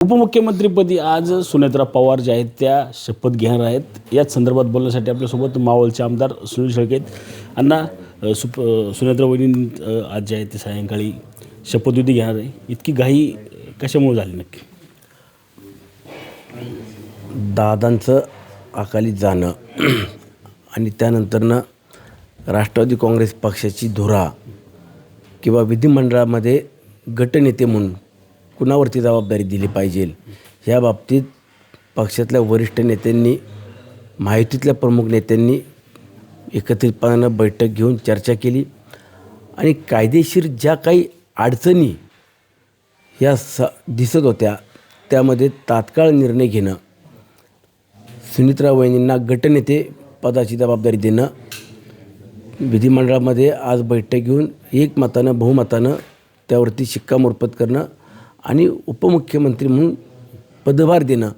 उपमुख्यमंत्रीपदी आज सुनेत्रा पवार ज्या आहेत त्या शपथ घेणार आहेत. याच संदर्भात बोलण्यासाठी आपल्यासोबत मावळचे आमदार सुनील शेळके आहेत. अण्णा, सुनेत्रा वहिनी आज जे आहेत ते सायंकाळी शपथविधी घेणार आहे. इतकी घाई कशामुळे झाली नक्की? दादांचं अकाली जाणं आणि त्यानंतरनं राष्ट्रवादी काँग्रेस पक्षाची धुरा किंवा विधिमंडळामध्ये गटनेते म्हणून कुणावरती जबाबदारी दिली पाहिजे ह्या बाबतीत पक्षातल्या वरिष्ठ नेत्यांनी, महायुतीतल्या प्रमुख नेत्यांनी एकत्रितपणानं बैठक घेऊन चर्चा केली आणि कायदेशीर ज्या काही अडचणी ह्या दिसत होत्या त्यामध्ये तात्काळ निर्णय घेणं, सुनेत्रा वहिनींना गटनेते पदाची जबाबदारी देणं, विधिमंडळामध्ये आज बैठक घेऊन एकमतानं बहुमतानं त्यावरती शिक्कामोर्तब करणं आणि उपमुख्यमंत्री म्हणून पदभार देणं,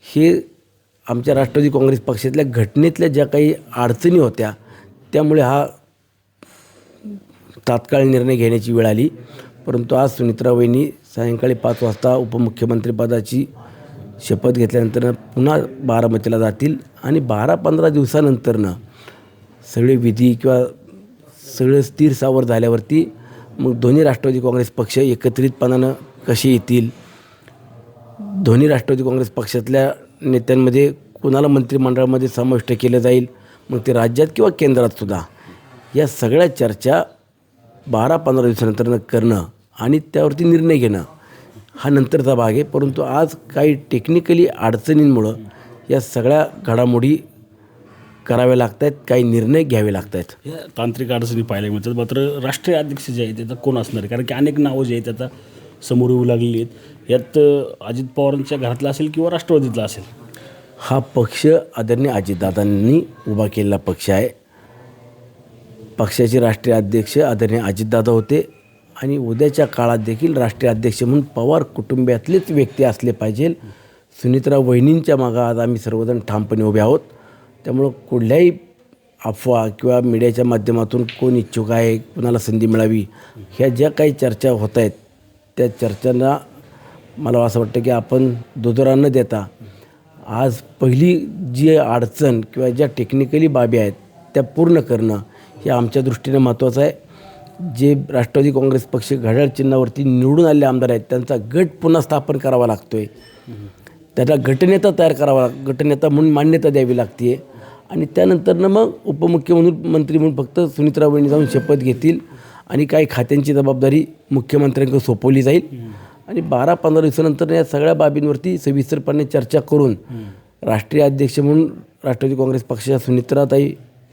हे आमच्या राष्ट्रवादी काँग्रेस पक्षातल्या घटनेतल्या ज्या काही अडचणी होत्या त्यामुळे हा तात्काळ निर्णय घेण्याची वेळ आली. परंतु आज सुनेत्रा वहिनी सायंकाळी 5 वाजता उपमुख्यमंत्रीपदाची शपथ घेतल्यानंतर पुन्हा बारामतीला जातील आणि 12-15 दिवसानंतरनं सगळे विधी किंवा सगळं स्थिर सावर झाल्यावरती मग दोन्ही राष्ट्रवादी काँग्रेस पक्ष एकत्रितपणानं कसे येतील, दोन्ही राष्ट्रवादी काँग्रेस पक्षातल्या नेत्यांमध्ये कुणाला मंत्रिमंडळामध्ये समाविष्ट केलं जाईल, मग ते राज्यात किंवा केंद्रातसुद्धा, या सगळ्या चर्चा 12-15 दिवसानंतर करणं आणि त्यावरती निर्णय घेणं हा नंतरचा भाग आहे. परंतु आज काही टेक्निकली अडचणींमुळं या सगळ्या घडामोडी कराव्या लागत आहेत, काही निर्णय घ्यावे लागत आहेत. या तांत्रिक अडचणी पाहायला मिळतात. मात्र राष्ट्रीय अध्यक्ष जे आहेत आता कोण असणार आहे? कारण की अनेक नावं जे आहेत आता समोर येऊ लागलेली आहेत. यात अजित पवारांच्या घरातला असेल किंवा राष्ट्रवादीतला असेल. हा पक्ष आदरणीय अजितदादांनी उभा केलेला पक्ष आहे. पक्षाचे राष्ट्रीय अध्यक्ष आदरणीय अजितदादा होते आणि उद्याच्या काळात देखील राष्ट्रीय अध्यक्ष म्हणून पवार कुटुंबातलेच व्यक्ती असले पाहिजे. सुनेत्रा वहिनींच्या मागं आज आम्ही सर्वजण ठामपणे उभे आहोत. त्यामुळं कुठल्याही अफवा किंवा मीडियाच्या माध्यमातून कोण इच्छुक आहे, कुणाला संधी मिळावी, ह्या ज्या काही चर्चा होत आहेत त्या चर्चांना मला असं वाटतं की आपण दुजोरा न देता आज पहिली जी अडचण किंवा ज्या टेक्निकली बाबी आहेत त्या पूर्ण करणं हे आमच्या दृष्टीनं महत्त्वाचं आहे. जे राष्ट्रवादी काँग्रेस पक्ष घड्याळ चिन्हावरती निवडून आलेले आमदार आहेत त्यांचा गट पुन्हा स्थापन करावा लागतो आहे. त्याला गटनेता तयार करावा, गटनेता म्हणून मान्यता द्यावी लागते आणि त्यानंतरनं मग उपमुख्यमंत्री म्हणून फक्त सुनेत्रा वहिनी जाऊन शपथ घेतील आणि काही खात्यांची जबाबदारी मुख्यमंत्र्यांकडे सोपवली जाईल आणि 12-15 दिवसानंतर या सगळ्या बाबींवरती सविस्तरपणे चर्चा करून राष्ट्रीय अध्यक्ष म्हणून राष्ट्रवादी काँग्रेस पक्षाच्या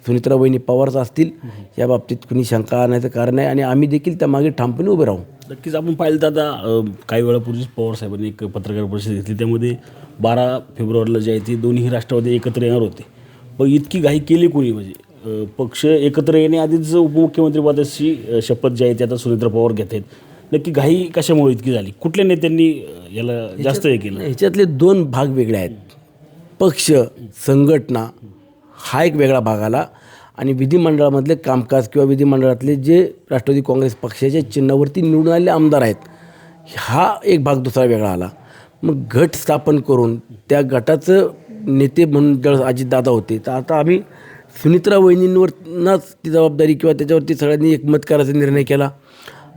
सुनेत्रा वहिनी पवारच असतील. या बाबतीत कुणी शंका आणण्याचं कारण आहे आणि आम्ही देखील त्यामागे ठामपणे उभे राहू. नक्कीच आपण पाहिलं तर आता काही वेळापूर्वीच पवार साहेबांनी एक पत्रकार परिषद घेतली. त्यामध्ये 12 फेब्रुवारीला जे आहे ते दोन्ही राष्ट्रवादी एकत्र येणार होते. पण इतकी घाई केली कोणी? म्हणजे पक्ष एकत्र येण्याआधीच उपमुख्यमंत्रीपदाची शपथ जी आहे ती आता सुनेत्रा पवार घेत आहेत. नक्की घाई कशामुळे इतकी झाली? कुठल्या नेत्यांनी याला जास्त हे केलं? ह्याच्यातले 2 भाग वेगळे आहेत. पक्ष संघटना हा एक वेगळा भाग आला आणि विधिमंडळामधले कामकाज किंवा विधिमंडळातले जे राष्ट्रवादी काँग्रेस पक्षाच्या चिन्हावरती निवडून आलेले आमदार आहेत हा एक भाग दुसरा वेगळा आला. मग गट स्थापन करून त्या गटाचं नेते म्हणून ज्यावेळेस अजितदादा होते तर आता आम्ही सुनेत्रा वहिनींवरनाच ती जबाबदारी किंवा त्याच्यावरती सगळ्यांनी एकमत करायचा निर्णय केला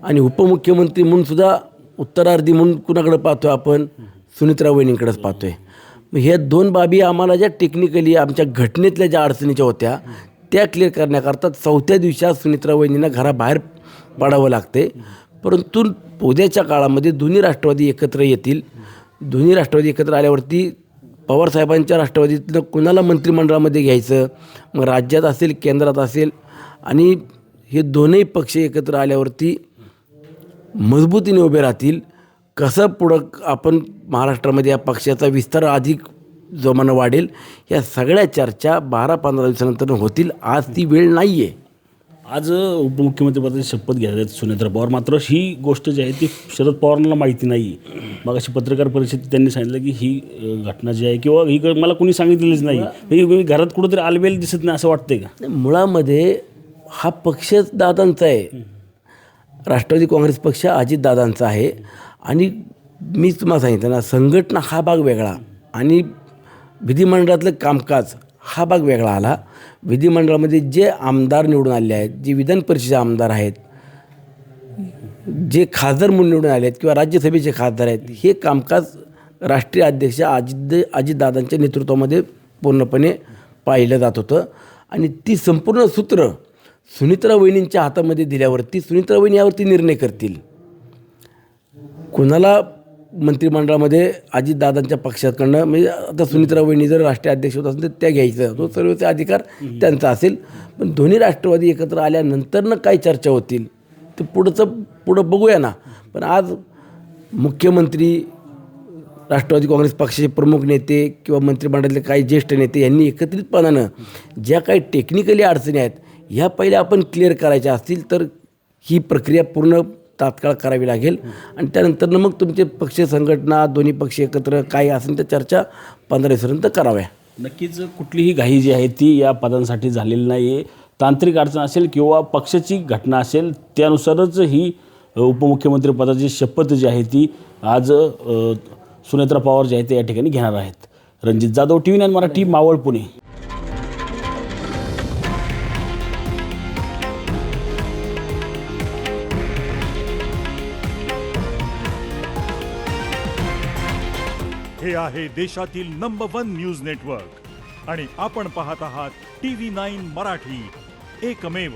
आणि उपमुख्यमंत्री म्हणून सुद्धा उत्तरार्धी म्हणून कुणाकडे पाहतो आपण? सुनेत्रा वहिनींकडेच पाहतो आहे. मग ह्या 2 बाबी आम्हाला ज्या टेक्निकली आमच्या घटनेतल्या ज्या अडचणीच्या होत्या त्या क्लिअर करण्याकरता 4थ्या दिवशी सुनेत्रा वहिनींना घराबाहेर पाडावं लागते. परंतु उद्याच्या काळामध्ये दोन्ही राष्ट्रवादी एकत्र येतील. दोन्ही राष्ट्रवादी एकत्र आल्यावरती पवारसाहेबांच्या राष्ट्रवादीतलं कुणाला मंत्रिमंडळामध्ये घ्यायचं, मग राज्यात असेल केंद्रात असेल, आणि हे दोन्ही पक्ष एकत्र आल्यावरती मजबूतीने उभे राहतील. कसं पुढं आपण महाराष्ट्रामध्ये या पक्षाचा विस्तार अधिक जोमानं वाढेल या सगळ्या चर्चा 12-15 दिवसानंतर होतील. आज ती वेळ नाही आहे. आज उपमुख्यमंत्रीपदाची शपथ घ्यायला आहेत सुनेत्रा पवार. मात्र ही गोष्ट जी आहे ती शरद पवारांना माहिती नाही आहे. मग अशी पत्रकार परिषदेत त्यांनी सांगितलं की ही घटना जी आहे किंवा ही मला कोणी सांगितलेलीच नाही, ही घरात कुठंतरी आलबेल दिसत नाही असं वाटतंय का? मुळामध्ये हा पक्षच दादांचा आहे. राष्ट्रवादी काँग्रेस पक्ष अजितदादांचा आहे आणि मीच तुम्हाला सांगितलं ना, संघटना हा भाग वेगळा आणि विधिमंडळातलं कामकाज हा भाग वेगळा आला. विधिमंडळामध्ये जे आमदार निवडून आले आहेत, जे विधान परिषदेचे आमदार आहेत, जे खासदार म्हणून निवडून आले आहेत किंवा राज्यसभेचे खासदार आहेत, हे कामकाज राष्ट्रीय अध्यक्ष अजितदादांच्या नेतृत्वामध्ये पूर्णपणे पाहिलं जात होतं. आणि ती संपूर्ण सूत्र सुनित्रा वहिनींच्या हातामध्ये दिल्यावरती सुनित्रा वहिनी यावरती निर्णय करतील. कुणाला मंत्रिमंडळामध्ये अजितदादांच्या पक्षाकडनं, म्हणजे आता सुनित्रा वहिनी जर राष्ट्रीय अध्यक्ष होत असेल तर त्या घ्यायचं, तो सर्वच अधिकार त्यांचा असेल. पण दोन्ही राष्ट्रवादी एकत्र आल्यानंतरनं काय चर्चा होतील ते पुढं बघूया ना. पण आज मुख्यमंत्री, राष्ट्रवादी काँग्रेस पक्षाचे प्रमुख नेते किंवा मंत्रिमंडळातले काही ज्येष्ठ नेते यांनी एकत्रितपणानं ज्या काही टेक्निकली अडचणी आहेत ह्या पहिल्या आपण क्लिअर करायच्या असतील तर ही प्रक्रिया पूर्ण तात्काळ करावी लागेल. आणि त्यानंतरनं मग तुमचे पक्ष संघटना दोन्ही पक्ष एकत्र काय असेल तर चर्चा 15 दिवसानंतर कराव्या. नक्कीच कुठलीही घाई जी आहे ती या पदांसाठी झालेली नाही आहे. तांत्रिक अडचण असेल किंवा पक्षाची घटना असेल त्यानुसारच ही उपमुख्यमंत्री पदाची शपथ जी आहे ती आज सुनेत्रा पवार जे आहे ते या ठिकाणी घेणार आहेत. रणजित जाधव, TV9 मराठी, मावळ, पुणे. हे आहे देशातील नंबर 1 न्यूज नेटवर्क आणि आपण पाहत आहात TV9 मराठी, एकमेव.